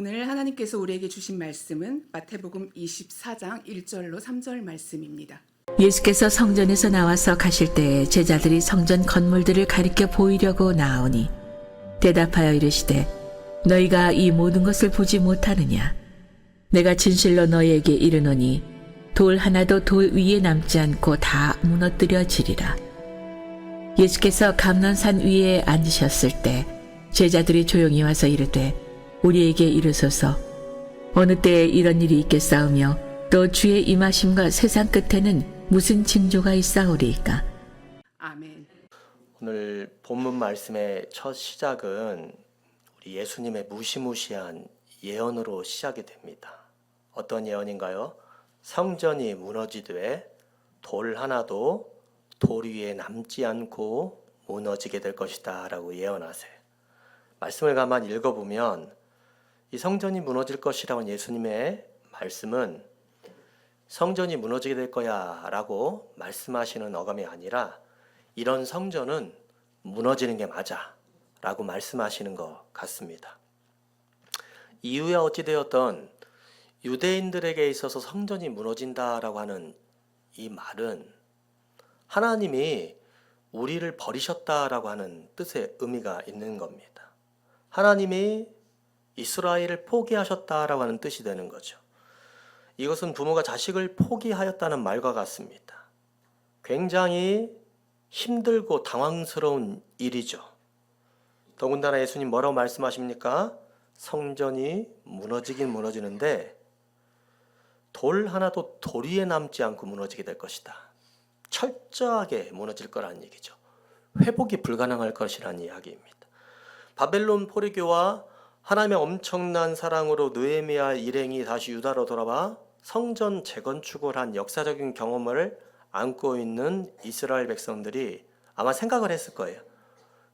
오늘 하나님께서 우리에게 주신 말씀은 마태복음 24장 1절로 3절 말씀입니다. 예수께서 성전에서 나와서 가실 때에 제자들이 성전 건물들을 가리켜 보이려고 나오니 대답하여 이르시되 너희가 이 모든 것을 보지 못하느냐? 내가 진실로 너희에게 이르노니 돌 하나도 돌 위에 남지 않고 다 무너뜨려지리라. 예수께서 감난산 위에 앉으셨을 때 제자들이 조용히 와서 이르되 우리에게 이르소서 어느 때에 이런 일이 있겠사오며 또 주의 임하심과 세상 끝에는 무슨 징조가 있사오리이까? 아멘. 오늘 본문 말씀의 첫 시작은 우리 예수님의 무시무시한 예언으로 시작이 됩니다. 어떤 예언인가요? 성전이 무너지되 돌 하나도 돌 위에 남지 않고 무너지게 될 것이다 라고 예언하세요. 말씀을 가만히 읽어보면 이 성전이 무너질 것이라는 예수님의 말씀은 성전이 무너지게 될 거야 라고 말씀하시는 어감이 아니라 이런 성전은 무너지는 게 맞아 라고 말씀하시는 것 같습니다. 이후에 어찌되었던 유대인들에게 있어서 성전이 무너진다라고 하는 이 말은 하나님이 우리를 버리셨다라고 하는 뜻의 의미가 있는 겁니다. 하나님이 이스라엘을 포기하셨다라고 하는 뜻이 되는 거죠. 이것은 부모가 자식을 포기하였다는 말과 같습니다. 굉장히 힘들고 당황스러운 일이죠. 더군다나 예수님 뭐라고 말씀하십니까? 성전이 무너지긴 무너지는데 돌 하나도 돌 위에 남지 않고 무너지게 될 것이다. 철저하게 무너질 거라는 얘기죠. 회복이 불가능할 것이라는 이야기입니다. 바벨론 포로기와 하나님의 엄청난 사랑으로 느헤미야 일행이 다시 유다로 돌아와 성전 재건축을 한 역사적인 경험을 안고 있는 이스라엘 백성들이 아마 생각을 했을 거예요.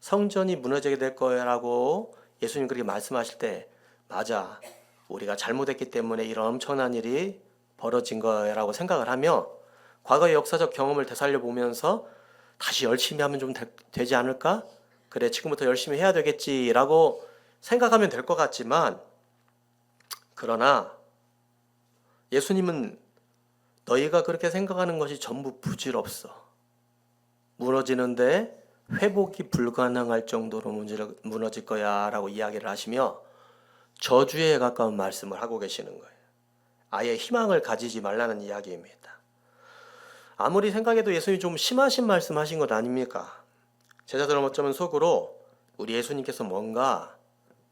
성전이 무너지게 될 거라고 예수님 그렇게 말씀하실 때 맞아, 우리가 잘못했기 때문에 이런 엄청난 일이 벌어진 거라고 생각을 하며 과거의 역사적 경험을 되살려 보면서 다시 열심히 하면 좀 되지 않을까? 그래, 지금부터 열심히 해야 되겠지라고 생각하면 될 것 같지만, 그러나 예수님은 너희가 그렇게 생각하는 것이 전부 부질없어. 무너지는데 회복이 불가능할 정도로 무너질 거야 라고 이야기를 하시며 저주에 가까운 말씀을 하고 계시는 거예요. 아예 희망을 가지지 말라는 이야기입니다. 아무리 생각해도 예수님이 좀 심하신 말씀 하신 것 아닙니까? 제자들은 어쩌면 속으로 우리 예수님께서 뭔가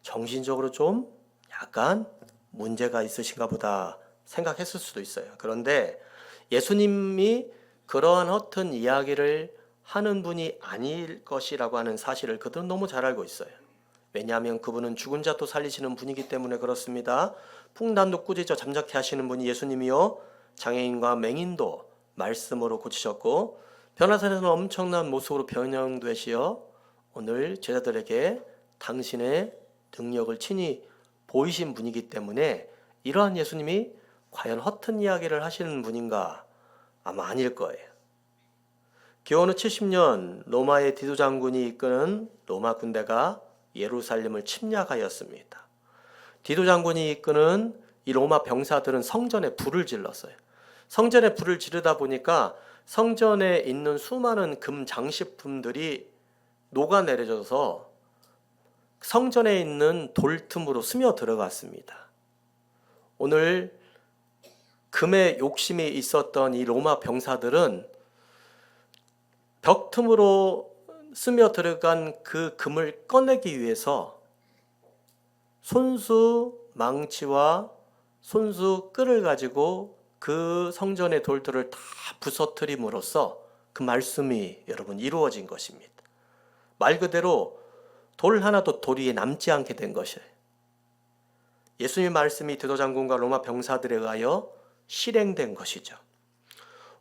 정신적으로 좀 약간 문제가 있으신가 보다 생각했을 수도 있어요. 그런데 예수님이 그러한 허튼 이야기를 하는 분이 아닐 것이라고 하는 사실을 그들은 너무 잘 알고 있어요. 왜냐하면 그분은 죽은 자도 살리시는 분이기 때문에 그렇습니다. 풍단도 꾸짖어 잠자케 하시는 분이 예수님이요, 장애인과 맹인도 말씀으로 고치셨고 변화산에서는 엄청난 모습으로 변형되시어 오늘 제자들에게 당신의 능력을 친히 보이신 분이기 때문에 이러한 예수님이 과연 허튼 이야기를 하시는 분인가? 아마 아닐 거예요. 기원후 70년 로마의 디도 장군이 이끄는 로마 군대가 예루살렘을 침략하였습니다. 디도 장군이 이끄는 이 로마 병사들은 성전에 불을 질렀어요. 성전에 불을 지르다 보니까 성전에 있는 수많은 금 장식품들이 녹아내려져서 성전에 있는 돌틈으로 스며 들어갔습니다. 오늘 금에 욕심이 있었던 이 로마 병사들은 벽 틈으로 스며 들어간 그 금을 꺼내기 위해서 손수 망치와 손수 끌을 가지고 그 성전의 돌들을 다 부서뜨림으로써 그 말씀이 여러분 이루어진 것입니다. 말 그대로 돌 하나도 돌 위에 남지 않게 된 것이에요. 예수님의 말씀이 디도 장군과 로마 병사들에 의하여 실행된 것이죠.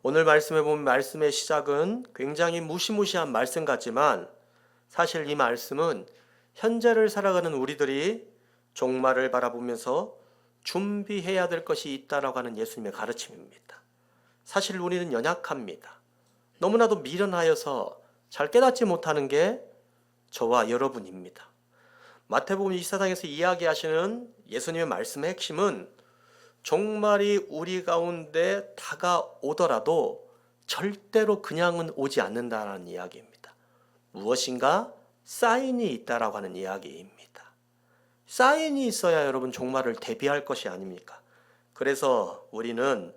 오늘 말씀에 보면 말씀의 시작은 굉장히 무시무시한 말씀 같지만 사실 이 말씀은 현재를 살아가는 우리들이 종말을 바라보면서 준비해야 될 것이 있다라고 하는 예수님의 가르침입니다. 사실 우리는 연약합니다. 너무나도 미련하여서 잘 깨닫지 못하는 게 저와 여러분입니다. 마태복음 24장에서 이야기하시는 예수님의 말씀의 핵심은 종말이 우리 가운데 다가오더라도 절대로 그냥은 오지 않는다라는 이야기입니다. 무엇인가 사인이 있다라고 하는 이야기입니다. 사인이 있어야 여러분 종말을 대비할 것이 아닙니까? 그래서 우리는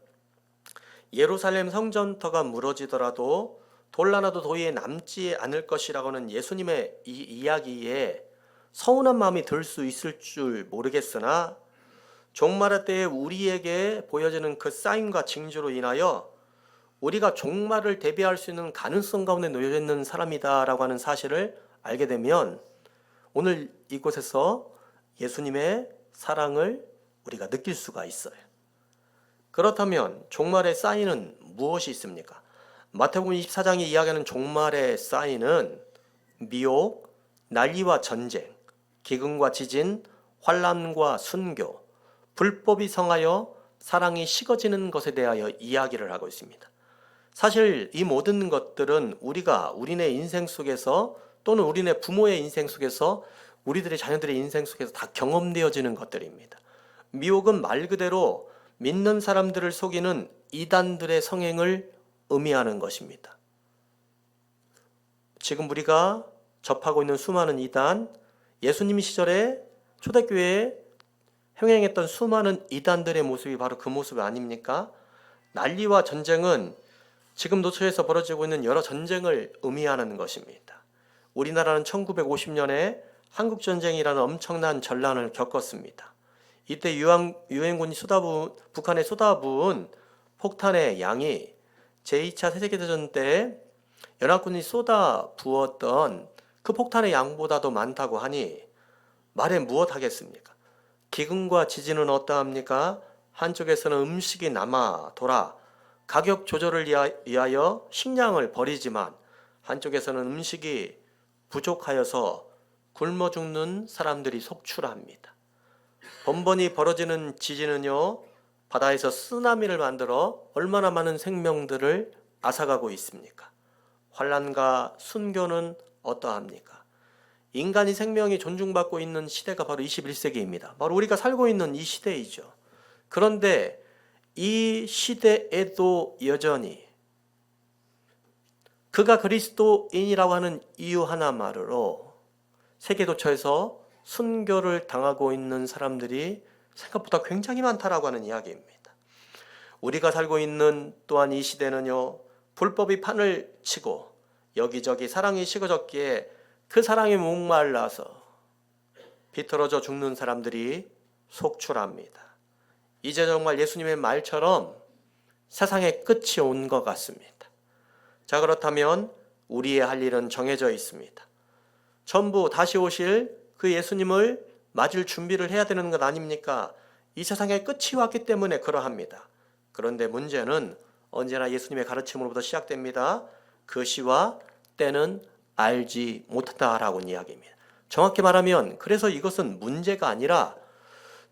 예루살렘 성전터가 무너지더라도 돌 하나도 도리에 남지 않을 것이라고 하는 예수님의 이 이야기에 서운한 마음이 들 수 있을 줄 모르겠으나 종말의 때에 우리에게 보여지는 그 사인과 징조로 인하여 우리가 종말을 대비할 수 있는 가능성 가운데 놓여 있는 사람이다라고 하는 사실을 알게 되면 오늘 이곳에서 예수님의 사랑을 우리가 느낄 수가 있어요. 그렇다면 종말의 사인은 무엇이 있습니까? 마태복음 24장이 이야기하는 종말의 사인은 미혹, 난리와 전쟁, 기근과 지진, 환난과 순교, 불법이 성하여 사랑이 식어지는 것에 대하여 이야기를 하고 있습니다. 사실 이 모든 것들은 우리네 인생 속에서 또는 우리네 부모의 인생 속에서 우리들의 자녀들의 인생 속에서 다 경험되어지는 것들입니다. 미혹은 말 그대로 믿는 사람들을 속이는 이단들의 성행을 의미하는 것입니다. 지금 우리가 접하고 있는 수많은 이단, 예수님 시절에 초대교회에 행행했던 수많은 이단들의 모습이 바로 그 모습 아닙니까? 난리와 전쟁은 지금 노처에서 벌어지고 있는 여러 전쟁을 의미하는 것입니다. 우리나라는 1950년에 한국전쟁이라는 엄청난 전란을 겪었습니다. 이때 유엔군이 북한에 쏟아부은 폭탄의 양이 제2차 세계대전 때 연합군이 쏟아부었던 그 폭탄의 양보다도 많다고 하니 말해 무엇 하겠습니까? 기근과 지진은 어떠합니까? 한쪽에서는 음식이 남아 돌아 가격 조절을 위하여 식량을 버리지만 한쪽에서는 음식이 부족하여서 굶어 죽는 사람들이 속출합니다. 번번이 벌어지는 지진은요, 바다에서 쓰나미를 만들어 얼마나 많은 생명들을 앗아가고 있습니까? 환난과 순교는 어떠합니까? 인간이 생명이 존중받고 있는 시대가 바로 21세기입니다. 바로 우리가 살고 있는 이 시대이죠. 그런데 이 시대에도 여전히 그가 그리스도인이라고 하는 이유 하나만으로 세계도처에서 순교를 당하고 있는 사람들이 생각보다 굉장히 많다라고 하는 이야기입니다. 우리가 살고 있는 또한 이 시대는요, 불법이 판을 치고 여기저기 사랑이 식어졌기에 그 사랑에 목말라서 비틀어져 죽는 사람들이 속출합니다. 이제 정말 예수님의 말처럼 세상의 끝이 온 것 같습니다. 자, 그렇다면 우리의 할 일은 정해져 있습니다. 전부 다시 오실 그 예수님을 맞을 준비를 해야 되는 것 아닙니까? 이 세상의 끝이 왔기 때문에 그러합니다. 그런데 문제는 언제나 예수님의 가르침으로부터 시작됩니다. 그 시와 때는 알지 못한다라고 이야기입니다. 정확히 말하면 그래서 이것은 문제가 아니라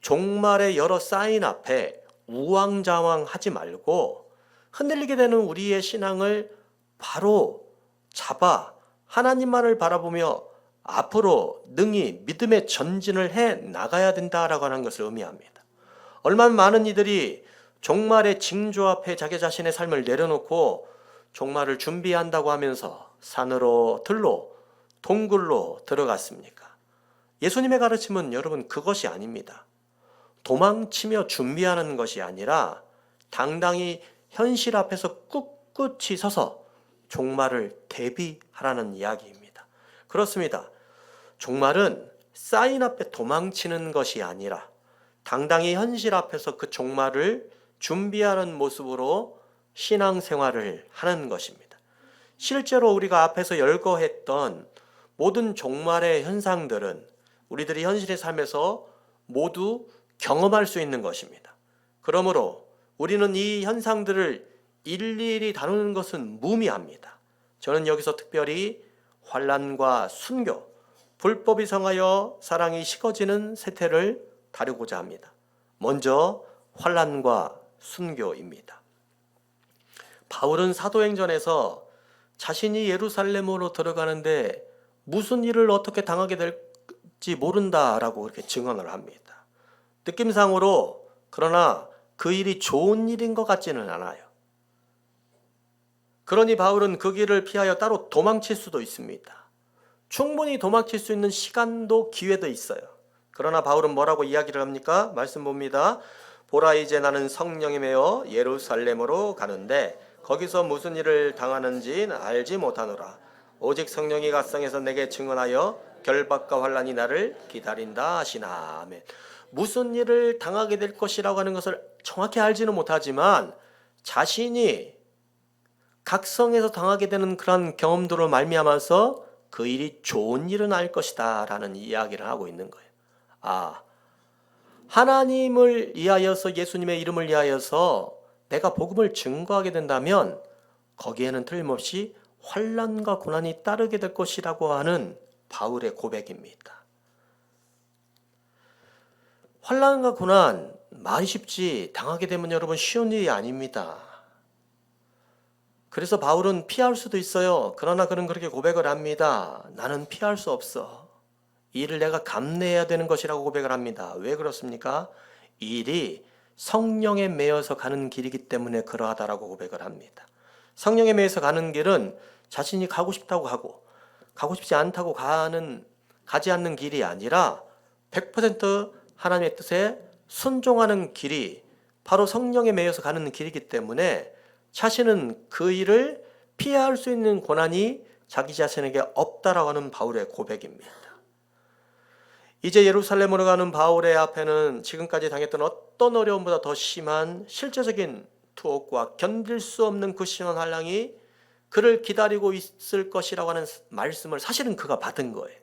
종말의 여러 사인 앞에 우왕좌왕하지 말고 흔들리게 되는 우리의 신앙을 바로 잡아 하나님만을 바라보며 앞으로 능히 믿음의 전진을 해 나가야 된다라고 하는 것을 의미합니다. 얼마나 많은 이들이 종말의 징조 앞에 자기 자신의 삶을 내려놓고 종말을 준비한다고 하면서 산으로 들로 동굴로 들어갔습니까? 예수님의 가르침은 여러분 그것이 아닙니다. 도망치며 준비하는 것이 아니라 당당히 현실 앞에서 꿋꿋이 서서 종말을 대비하라는 이야기입니다. 그렇습니다. 종말은 사인 앞에 도망치는 것이 아니라 당당히 현실 앞에서 그 종말을 준비하는 모습으로 신앙생활을 하는 것입니다. 실제로 우리가 앞에서 열거했던 모든 종말의 현상들은 우리들이 현실의 삶에서 모두 경험할 수 있는 것입니다. 그러므로 우리는 이 현상들을 일일이 다루는 것은 무미합니다. 저는 여기서 특별히 환난과 순교, 불법이 성하여 사랑이 식어지는 세태를 다루고자 합니다. 먼저 환난과 순교입니다. 바울은 사도행전에서 자신이 예루살렘으로 들어가는데 무슨 일을 어떻게 당하게 될지 모른다라고 그렇게 증언을 합니다. 느낌상으로 그러나 그 일이 좋은 일인 것 같지는 않아요. 그러니 바울은 그 길을 피하여 따로 도망칠 수도 있습니다. 충분히 도망칠 수 있는 시간도 기회도 있어요. 그러나 바울은 뭐라고 이야기를 합니까? 말씀 봅니다. 보라, 이제 나는 성령에 매여 예루살렘으로 가는데 거기서 무슨 일을 당하는지 알지 못하노라. 오직 성령이 각성해서 내게 증언하여 결박과 환난이 나를 기다린다 하시나. 아멘. 무슨 일을 당하게 될 것이라고 하는 것을 정확히 알지는 못하지만 자신이 각성해서 당하게 되는 그런 경험들을 말미암아서 그 일이 좋은 일은 알 것이다 라는 이야기를 하고 있는 거예요. 하나님을 위하여서, 예수님의 이름을 위하여서 내가 복음을 증거하게 된다면 거기에는 틀림없이 환난과 고난이 따르게 될 것이라고 하는 바울의 고백입니다. 환난과 고난 말이 쉽지 당하게 되면 여러분 쉬운 일이 아닙니다. 그래서 바울은 피할 수도 있어요. 그러나 그는 그렇게 고백을 합니다. 나는 피할 수 없어. 이 일을 내가 감내해야 되는 것이라고 고백을 합니다. 왜 그렇습니까? 이 일이 성령에 매여서 가는 길이기 때문에 그러하다라고 고백을 합니다. 성령에 매여서 가는 길은 자신이 가고 싶다고 하고 가고 싶지 않다고 가지 않는 길이 아니라 100% 하나님의 뜻에 순종하는 길이 바로 성령에 매여서 가는 길이기 때문에 자신은 그 일을 피할 수 있는 고난이 자기 자신에게 없다라고 하는 바울의 고백입니다. 이제 예루살렘으로 가는 바울의 앞에는 지금까지 당했던 어떤 어려움보다 더 심한 실제적인 투옥과 견딜 수 없는 그 심한 환난이 그를 기다리고 있을 것이라고 하는 말씀을 사실은 그가 받은 거예요.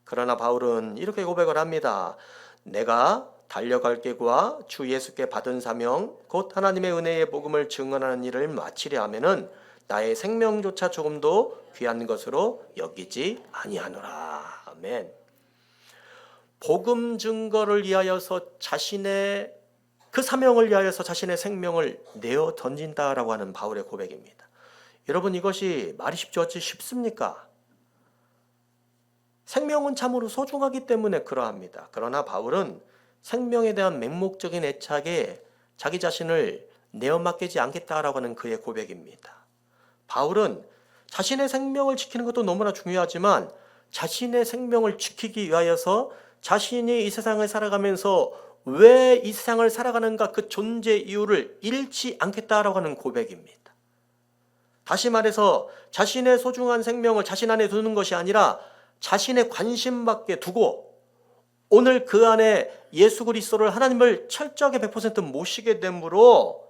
그러나 바울은 이렇게 고백을 합니다. 내가 달려갈 길과 주 예수께 받은 사명 곧 하나님의 은혜의 복음을 증언하는 일을 마치려 하면은 나의 생명조차 조금도 귀한 것으로 여기지 아니하노라. 아멘. 복음 증거를 위하여서 자신의 그 사명을 위하여서 자신의 생명을 내어 던진다라고 하는 바울의 고백입니다. 여러분 이것이 말이 쉽지 어찌 쉽습니까? 생명은 참으로 소중하기 때문에 그러합니다. 그러나 바울은 생명에 대한 맹목적인 애착에 자기 자신을 내어 맡기지 않겠다라고 하는 그의 고백입니다. 바울은 자신의 생명을 지키는 것도 너무나 중요하지만 자신의 생명을 지키기 위하여서 자신이 이 세상을 살아가면서 왜 이 세상을 살아가는가 그 존재 이유를 잃지 않겠다라고 하는 고백입니다. 다시 말해서 자신의 소중한 생명을 자신 안에 두는 것이 아니라 자신의 관심밖에 두고 오늘 그 안에 예수 그리스도를 하나님을 철저하게 100% 모시게 되므로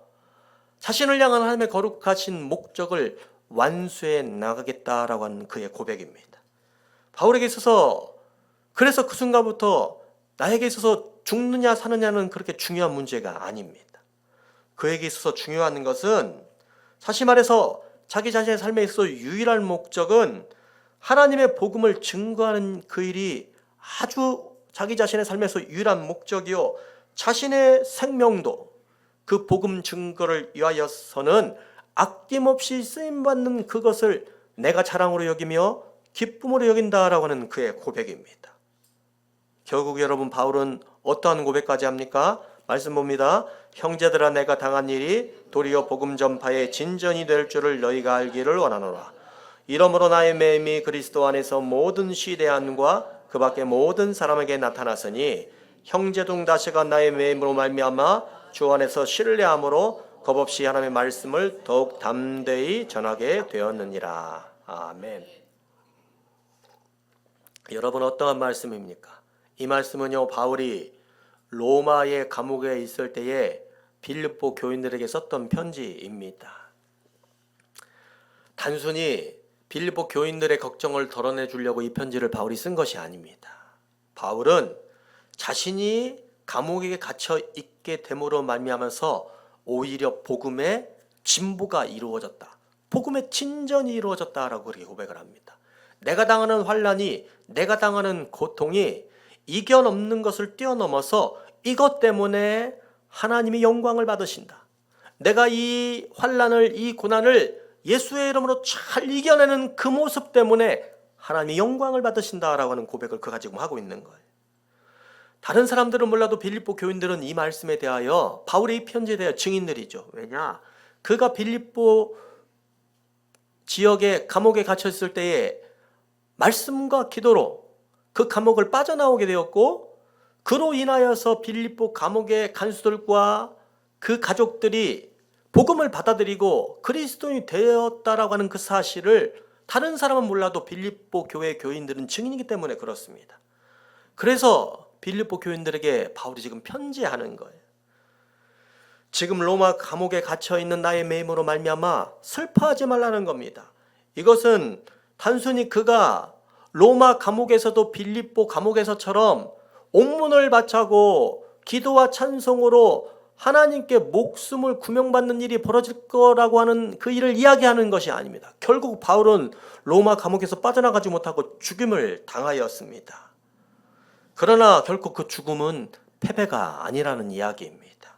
자신을 향한 하나님의 거룩하신 목적을 완수해 나가겠다라고 하는 그의 고백입니다. 바울에게 있어서 그래서 그 순간부터 나에게 있어서 죽느냐 사느냐는 그렇게 중요한 문제가 아닙니다. 그에게 있어서 중요한 것은 사실 말해서 자기 자신의 삶에 있어서 유일한 목적은 하나님의 복음을 증거하는 그 일이 아주 자기 자신의 삶에서 유일한 목적이요 자신의 생명도 그 복음 증거를 위하여서는 아낌없이 쓰임받는 그것을 내가 자랑으로 여기며 기쁨으로 여긴다라고 하는 그의 고백입니다. 결국 여러분 바울은 어떠한 고백까지 합니까? 말씀 봅니다. 형제들아 내가 당한 일이 도리어 복음 전파의 진전이 될 줄을 너희가 알기를 원하노라. 이러므로 나의 매임이 그리스도 안에서 모든 시대안과 그 밖에 모든 사람에게 나타났으니 형제중 다시가 나의 매임으로 말미암아 주 안에서 신뢰함으로 겁없이 하나님의 말씀을 더욱 담대히 전하게 되었느니라. 아멘. 여러분 어떠한 말씀입니까? 이 말씀은요 바울이 로마의 감옥에 있을 때에 빌립보 교인들에게 썼던 편지입니다. 단순히 빌립보 교인들의 걱정을 덜어내 주려고 이 편지를 바울이 쓴 것이 아닙니다. 바울은 자신이 감옥에 갇혀 있게 됨으로 말미암아서 오히려 복음의 진보가 이루어졌다. 복음의 진전이 이루어졌다라고 그렇게 고백을 합니다. 내가 당하는 환난이 내가 당하는 고통이 이겨넘는 것을 뛰어넘어서 이것 때문에 하나님이 영광을 받으신다. 내가 이 환난을 이 고난을 예수의 이름으로 잘 이겨내는 그 모습 때문에 하나님이 영광을 받으신다라고 하는 고백을 그가 지금 하고 있는 거예요. 다른 사람들은 몰라도 빌립보 교인들은 이 말씀에 대하여 바울의 이 편지에 대하여 증인들이죠. 왜냐? 그가 빌립보 지역의 감옥에 갇혔을 때에 말씀과 기도로 그 감옥을 빠져나오게 되었고, 그로 인하여서 빌립보 감옥의 간수들과 그 가족들이 복음을 받아들이고 그리스도인이 되었다라고 하는 그 사실을 다른 사람은 몰라도 빌립보 교회 교인들은 증인이기 때문에 그렇습니다. 그래서 빌립보 교인들에게 바울이 지금 편지하는 거예요. 지금 로마 감옥에 갇혀 있는 나의 매임으로 말미암아 슬퍼하지 말라는 겁니다. 이것은 단순히 그가 로마 감옥에서도 빌립보 감옥에서처럼 옥문을 바치고 기도와 찬송으로 하나님께 목숨을 구명받는 일이 벌어질 거라고 하는 그 일을 이야기하는 것이 아닙니다. 결국 바울은 로마 감옥에서 빠져나가지 못하고 죽임을 당하였습니다. 그러나 결국 그 죽음은 패배가 아니라는 이야기입니다.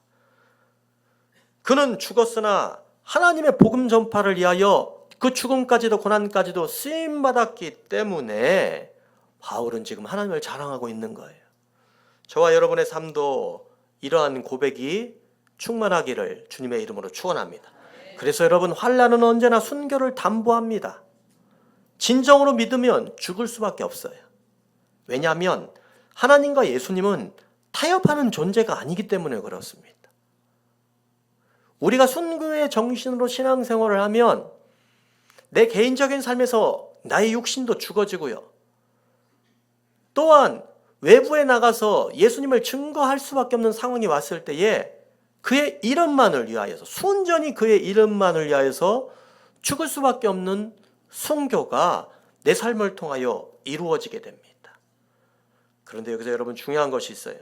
그는 죽었으나 하나님의 복음 전파를 위하여 그 죽음까지도 고난까지도 쓰임받았기 때문에 바울은 지금 하나님을 자랑하고 있는 거예요. 저와 여러분의 삶도 이러한 고백이 충만하기를 주님의 이름으로 축원합니다. 그래서 여러분, 환난은 언제나 순교를 담보합니다. 진정으로 믿으면 죽을 수밖에 없어요. 왜냐하면 하나님과 예수님은 타협하는 존재가 아니기 때문에 그렇습니다. 우리가 순교의 정신으로 신앙생활을 하면 내 개인적인 삶에서 나의 육신도 죽어지고요, 또한 외부에 나가서 예수님을 증거할 수밖에 없는 상황이 왔을 때에 그의 이름만을 위하여서, 순전히 그의 이름만을 위하여서 죽을 수밖에 없는 순교가 내 삶을 통하여 이루어지게 됩니다. 그런데 여기서 여러분, 중요한 것이 있어요.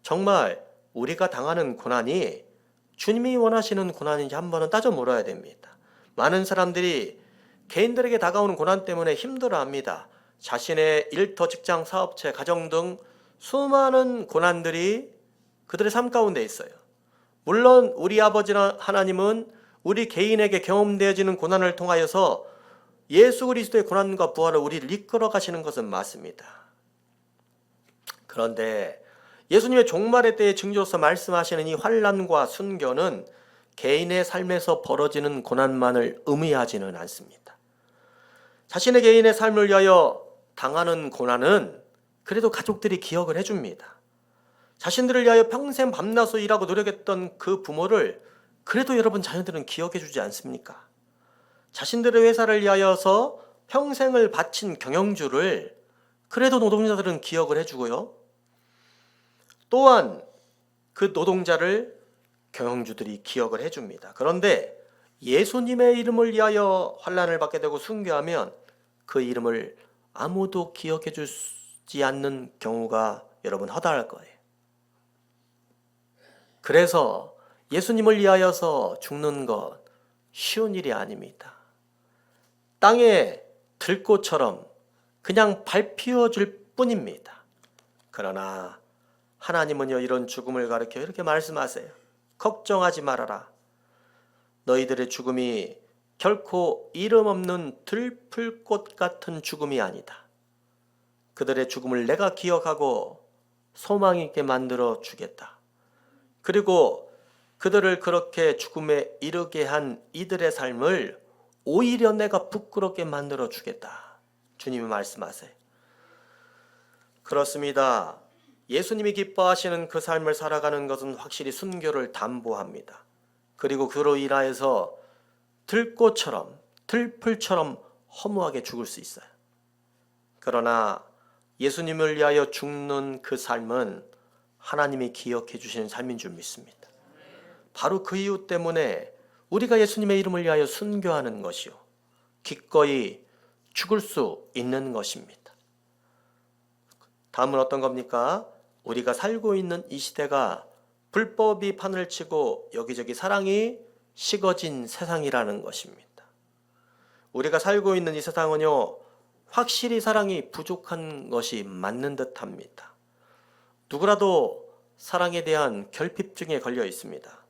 정말 우리가 당하는 고난이 주님이 원하시는 고난인지 한 번은 따져 물어야 됩니다. 많은 사람들이 개인들에게 다가오는 고난 때문에 힘들어합니다. 자신의 일터, 직장, 사업체, 가정 등 수많은 고난들이 그들의 삶 가운데 있어요. 물론 우리 아버지나 하나님은 우리 개인에게 경험되어지는 고난을 통하여서 예수 그리스도의 고난과 부활을 우리를 이끌어 가시는 것은 맞습니다. 그런데 예수님의 종말의 때의 증조로서 말씀하시는 이 환난과 순교는 개인의 삶에서 벌어지는 고난만을 의미하지는 않습니다. 자신의 개인의 삶을 위하여 당하는 고난은 그래도 가족들이 기억을 해줍니다. 자신들을 위하여 평생 밤낮으로 일하고 노력했던 그 부모를 그래도 여러분, 자녀들은 기억해 주지 않습니까? 자신들의 회사를 위하여서 평생을 바친 경영주를 그래도 노동자들은 기억을 해주고요, 또한 그 노동자를 경영주들이 기억을 해줍니다. 그런데 예수님의 이름을 위하여 환난을 받게 되고 순교하면 그 이름을 아무도 기억해 주지 않는 경우가 여러분 허다할 거예요. 그래서 예수님을 위하여서 죽는 것 쉬운 일이 아닙니다. 땅에 들꽃처럼 그냥 밟히어질 뿐입니다. 그러나 하나님은요, 이런 죽음을 가리켜 이렇게 말씀하세요. 걱정하지 말아라. 너희들의 죽음이 결코 이름 없는 들풀꽃 같은 죽음이 아니다. 그들의 죽음을 내가 기억하고 소망 있게 만들어 주겠다. 그리고 그들을 그렇게 죽음에 이르게 한 이들의 삶을 오히려 내가 부끄럽게 만들어 주겠다. 주님이 말씀하세요. 그렇습니다. 예수님이 기뻐하시는 그 삶을 살아가는 것은 확실히 순교를 담보합니다. 그리고 그로 인하여서 들꽃처럼, 들풀처럼 허무하게 죽을 수 있어요. 그러나 예수님을 위하여 죽는 그 삶은 하나님이 기억해 주시는 삶인 줄 믿습니다. 바로 그 이유 때문에 우리가 예수님의 이름을 위하여 순교하는 것이요, 기꺼이 죽을 수 있는 것입니다. 다음은 어떤 겁니까? 우리가 살고 있는 이 시대가 불법이 판을 치고 여기저기 사랑이 식어진 세상이라는 것입니다. 우리가 살고 있는 이 세상은요, 확실히 사랑이 부족한 것이 맞는 듯합니다. 누구라도 사랑에 대한 결핍증에 걸려 있습니다.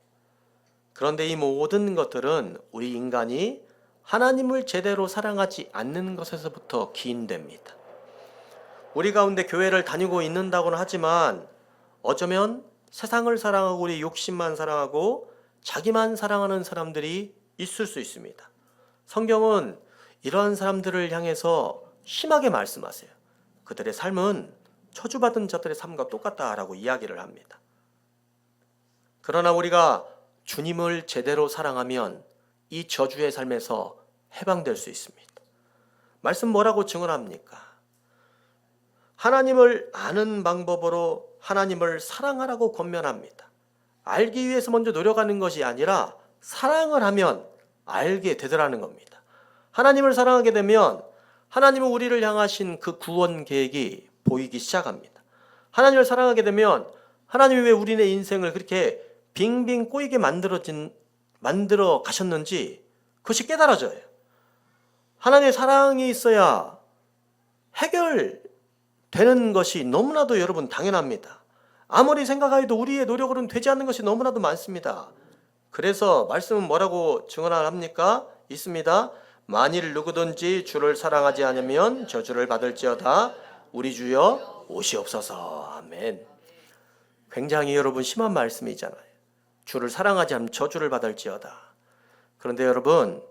그런데 이 모든 것들은 우리 인간이 하나님을 제대로 사랑하지 않는 것에서부터 기인됩니다. 우리 가운데 교회를 다니고 있는다고는 하지만 어쩌면 세상을 사랑하고 우리 욕심만 사랑하고 자기만 사랑하는 사람들이 있을 수 있습니다. 성경은 이러한 사람들을 향해서 심하게 말씀하세요. 그들의 삶은 저주받은 자들의 삶과 똑같다라고 이야기를 합니다. 그러나 우리가 주님을 제대로 사랑하면 이 저주의 삶에서 해방될 수 있습니다. 말씀 뭐라고 증언합니까? 하나님을 아는 방법으로 하나님을 사랑하라고 권면합니다. 알기 위해서 먼저 노력하는 것이 아니라 사랑을 하면 알게 되더라는 겁니다. 하나님을 사랑하게 되면 하나님은 우리를 향하신 그 구원 계획이 보이기 시작합니다. 하나님을 사랑하게 되면 하나님이 왜 우리의 인생을 그렇게 빙빙 꼬이게 만들어 가셨는지 그것이 깨달아져요. 하나님의 사랑이 있어야 해결되는 것이 너무나도 여러분 당연합니다. 아무리 생각해도 우리의 노력으로는 되지 않는 것이 너무나도 많습니다. 그래서 말씀은 뭐라고 증언합니까? 있습니다. 만일 누구든지 주를 사랑하지 않으면 저주를 받을지어다. 우리 주여 오시옵소서. 아멘. 굉장히 여러분 심한 말씀이잖아요. 주를 사랑하지 않으면 저주를 받을지어다. 그런데 여러분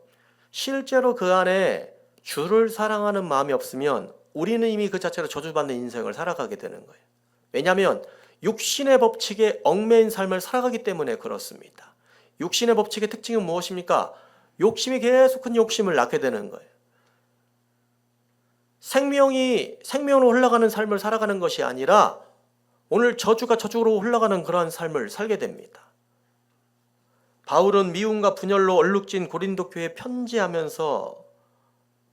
실제로 그 안에 주를 사랑하는 마음이 없으면 우리는 이미 그 자체로 저주받는 인생을 살아가게 되는 거예요. 왜냐하면 육신의 법칙에 얽매인 삶을 살아가기 때문에 그렇습니다. 육신의 법칙의 특징은 무엇입니까? 욕심이 계속 큰 욕심을 낳게 되는 거예요. 생명으로 흘러가는 삶을 살아가는 것이 아니라 오늘 저주가 저주로 흘러가는 그러한 삶을 살게 됩니다. 바울은 미움과 분열로 얼룩진 고린도 교회에 편지하면서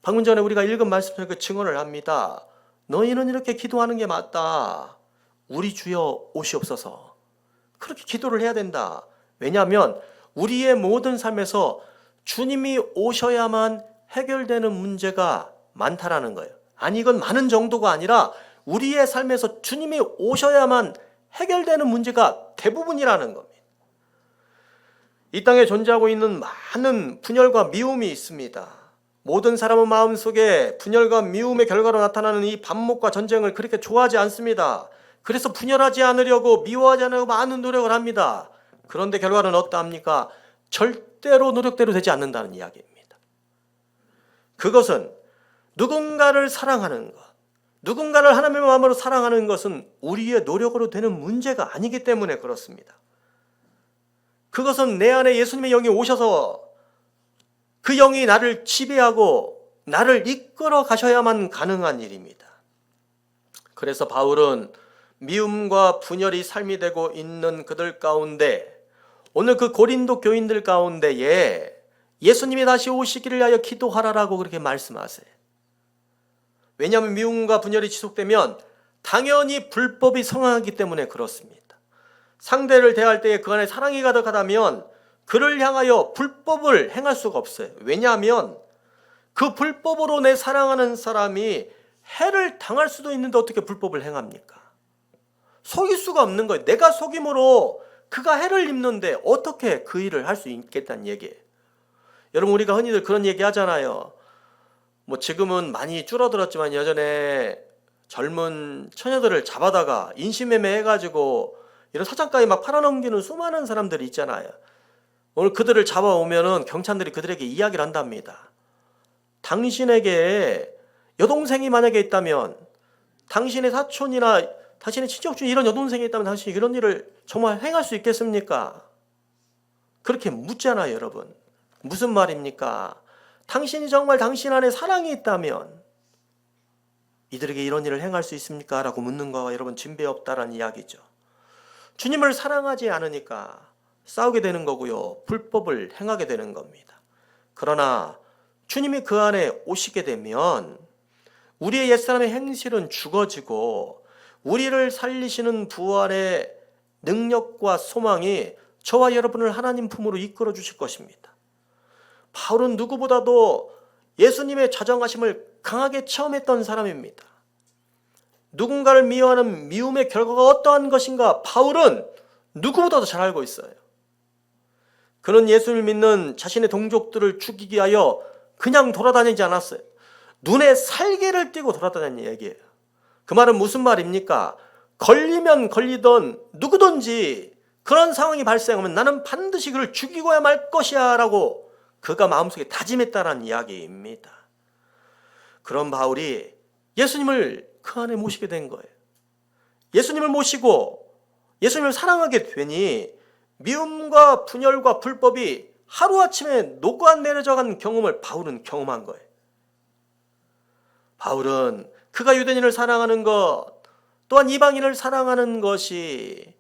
방금 전에 우리가 읽은 말씀을 그 증언을 합니다. 너희는 이렇게 기도하는 게 맞다. 우리 주여 오시옵소서. 그렇게 기도를 해야 된다. 왜냐하면 우리의 모든 삶에서 주님이 오셔야만 해결되는 문제가 많다라는 거예요. 아니 이건 많은 정도가 아니라 우리의 삶에서 주님이 오셔야만 해결되는 문제가 대부분이라는 겁니다. 이 땅에 존재하고 있는 많은 분열과 미움이 있습니다. 모든 사람의 마음속에 분열과 미움의 결과로 나타나는 이 반목과 전쟁을 그렇게 좋아하지 않습니다. 그래서 분열하지 않으려고 미워하지 않으려고 많은 노력을 합니다. 그런데 결과는 어떠합니까? 절대로 노력대로 되지 않는다는 이야기입니다. 그것은 누군가를 사랑하는 것, 누군가를 하나님의 마음으로 사랑하는 것은 우리의 노력으로 되는 문제가 아니기 때문에 그렇습니다. 그것은 내 안에 예수님의 영이 오셔서 그 영이 나를 지배하고 나를 이끌어 가셔야만 가능한 일입니다. 그래서 바울은 미움과 분열이 삶이 되고 있는 그들 가운데 오늘 그 고린도 교인들 가운데에 예수님이 다시 오시기를 위하여 기도하라라고 그렇게 말씀하세요. 왜냐하면 미움과 분열이 지속되면 당연히 불법이 성행하기 때문에 그렇습니다. 상대를 대할 때에 그 안에 사랑이 가득하다면 그를 향하여 불법을 행할 수가 없어요. 왜냐하면 그 불법으로 내 사랑하는 사람이 해를 당할 수도 있는데 어떻게 불법을 행합니까? 속일 수가 없는 거예요. 내가 속임으로 그가 해를 입는데 어떻게 그 일을 할 수 있겠다는 얘기예요. 여러분 우리가 흔히들 그런 얘기 하잖아요. 뭐 지금은 많이 줄어들었지만 예전에 젊은 처녀들을 잡아다가 인신매매 해가지고 이런 사장가에 막 팔아넘기는 수많은 사람들이 있잖아요. 오늘 그들을 잡아오면은 경찰들이 그들에게 이야기를 한답니다. 당신에게 여동생이 만약에 있다면 당신의 사촌이나 당신의 친척 중에 이런 여동생이 있다면 당신이 이런 일을 정말 행할 수 있겠습니까? 그렇게 묻잖아요, 여러분. 무슨 말입니까? 당신이 정말 당신 안에 사랑이 있다면 이들에게 이런 일을 행할 수 있습니까? 라고 묻는 거와 여러분 진배 없다라는 이야기죠. 주님을 사랑하지 않으니까 싸우게 되는 거고요. 불법을 행하게 되는 겁니다. 그러나 주님이 그 안에 오시게 되면 우리의 옛사람의 행실은 죽어지고 우리를 살리시는 부활의 능력과 소망이 저와 여러분을 하나님 품으로 이끌어 주실 것입니다. 바울은 누구보다도 예수님의 자정하심을 강하게 체험했던 사람입니다. 누군가를 미워하는 미움의 결과가 어떠한 것인가 바울은 누구보다도 잘 알고 있어요. 그는 예수를 믿는 자신의 동족들을 죽이기 위하여 그냥 돌아다니지 않았어요. 눈에 살개를 띠고 돌아다니는 얘기예요. 그 말은 무슨 말입니까? 걸리면 걸리던 누구든지 그런 상황이 발생하면 나는 반드시 그를 죽이고야 말 것이야 라고 그가 마음속에 다짐했다는 이야기입니다. 그런 바울이 예수님을 그 안에 모시게 된 거예요. 예수님을 모시고 예수님을 사랑하게 되니 미움과 분열과 불법이 하루아침에 녹아내려져간 경험을 바울은 경험한 거예요. 바울은 그가 유대인을 사랑하는 것 또한 이방인을 사랑하는 것이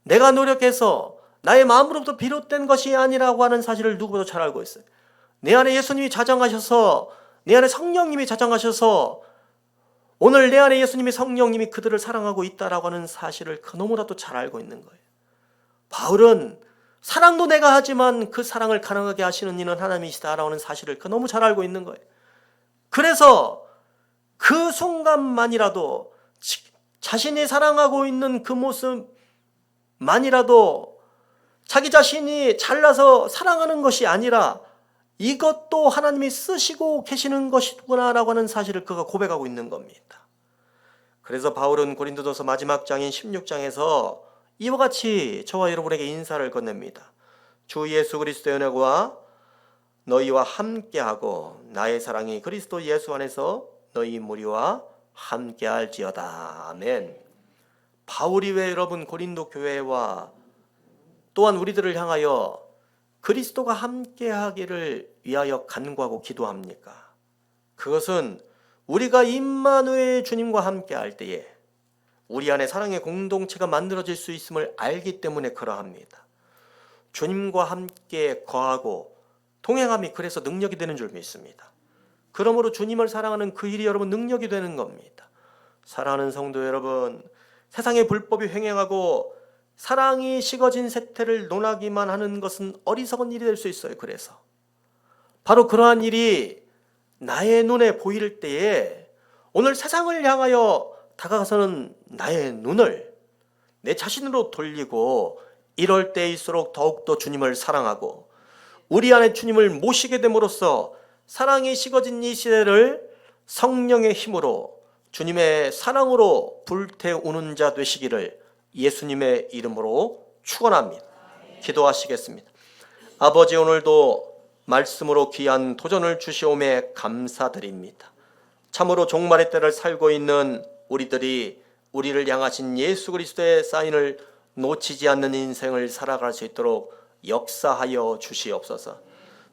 내가 노력해서 나의 마음으로부터 비롯된 것이 아니라고 하는 사실을 누구보다 잘 알고 있어요. 내 안에 예수님이 자정하셔서 내 안에 성령님이 자정하셔서 오늘 내 안에 예수님이 성령님이 그들을 사랑하고 있다라고 하는 사실을 그너무나도 잘 알고 있는 거예요. 바울은 사랑도 내가 하지만 그 사랑을 가능하게 하시는 이는 하나님이시다라고 하는 사실을 너무 잘 알고 있는 거예요. 그래서 그 순간만이라도 자신이 사랑하고 있는 그 모습만이라도 자기 자신이 잘나서 사랑하는 것이 아니라 이것도 하나님이 쓰시고 계시는 것이구나라고 하는 사실을 그가 고백하고 있는 겁니다. 그래서 바울은 고린도전서 마지막 장인 16장에서 이와 같이 저와 여러분에게 인사를 건넵니다. 주 예수 그리스도의 은혜와 너희와 함께하고 나의 사랑이 그리스도 예수 안에서 너희 무리와 함께할지어다. 아멘. 바울이 왜 여러분 고린도 교회와 또한 우리들을 향하여 그리스도가 함께하기를 위하여 간구하고 기도합니까? 그것은 우리가 임마누엘 주님과 함께할 때에 우리 안에 사랑의 공동체가 만들어질 수 있음을 알기 때문에 그러합니다. 주님과 함께 거하고 동행함이 그래서 능력이 되는 줄 믿습니다. 그러므로 주님을 사랑하는 그 일이 여러분 능력이 되는 겁니다. 사랑하는 성도 여러분, 세상의 불법이 횡행하고 사랑이 식어진 세태를 논하기만 하는 것은 어리석은 일이 될 수 있어요. 그래서 바로 그러한 일이 나의 눈에 보일 때에 오늘 세상을 향하여 다가가서는 나의 눈을 내 자신으로 돌리고 이럴 때일수록 더욱더 주님을 사랑하고 우리 안에 주님을 모시게 됨으로써 사랑이 식어진 이 시대를 성령의 힘으로 주님의 사랑으로 불태우는 자 되시기를 예수님의 이름으로 축원합니다. 기도하시겠습니다. 아버지, 오늘도 말씀으로 귀한 도전을 주시오매 감사드립니다. 참으로 종말의 때를 살고 있는 우리들이 우리를 향하신 예수 그리스도의 사인을 놓치지 않는 인생을 살아갈 수 있도록 역사하여 주시옵소서.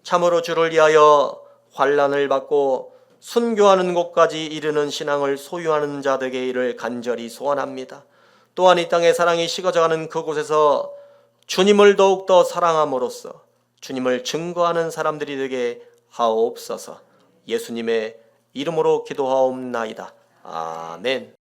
참으로 주를 위하여 환난을 받고 순교하는 곳까지 이르는 신앙을 소유하는 자 되게 이를 간절히 소원합니다. 또한 이 땅의 사랑이 식어져가는 그곳에서 주님을 더욱더 사랑함으로써 주님을 증거하는 사람들이 되게 하옵소서. 예수님의 이름으로 기도하옵나이다. 아멘.